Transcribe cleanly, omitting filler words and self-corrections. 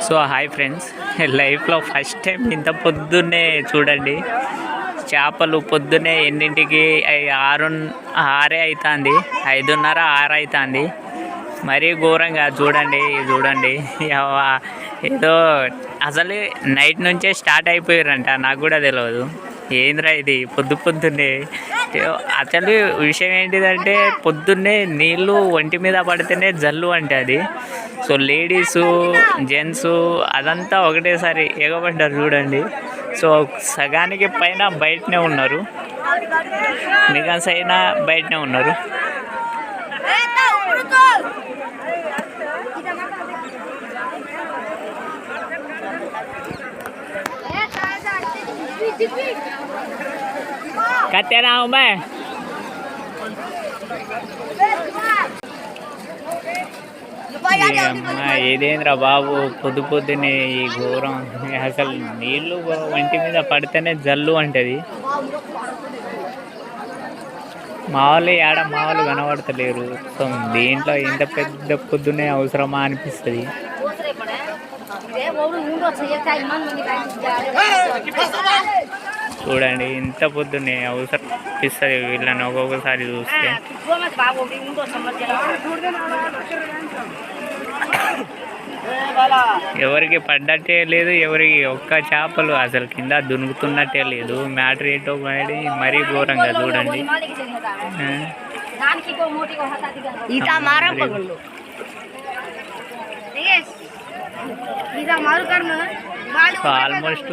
So hi friends, లైఫ్లో first time ఇంత పొద్దున్నే చూడండి చేపలు. పొద్దున్నే ఎన్నింటికి? 6 అవుతుంది, 5:30 6 అవుతుంది. మరీ ఘోరంగా చూడండి చూడండి. ఏదో అసలు నైట్ నుంచే స్టార్ట్ అయిపోయారంట, నాకు కూడా తెలియదు. ఏంద్రా ఇది పొద్దున్నే. అసలు విషయం ఏంటిదంటే పొద్దున్నే నీళ్ళు ఒంటి మీద పడితేనే జల్లు అంటే అది. సో లేడీసు జెంట్సు అదంతా ఒకటేసారి ఎగబడ్డారు చూడండి. సో సగానికి పైన బయటనే ఉన్నారు, మిగతా సైనా బయటనే ఉన్నారు. కత్తెరా ఉమ్మే ఏదేంద్రా బాబు, పొద్దున్నే ఈ ఘోరం. అసలు నీళ్ళు ఒంటి మీద పడితేనే జల్లు అంటది. మా వాళ్ళు కనబడతలేరు. సో దీంట్లో ఇంత పెద్ద పొద్దున్నే అవసరమా అనిపిస్తుంది. చూడండి ఇంత పొద్దున్నే అవసరం అనిపిస్తుంది వీళ్ళని ఒక్కొక్కసారి చూస్తే. ఎవరికి పడ్డట్టే లేదు, ఎవరికి ఒక్క చేపలు అసలు కింద దునుకుతున్నట్టే లేదు. మ్యాటర్ ఏంటో మరీ ఘోరంగా చూడండి. ఆల్మోస్ట్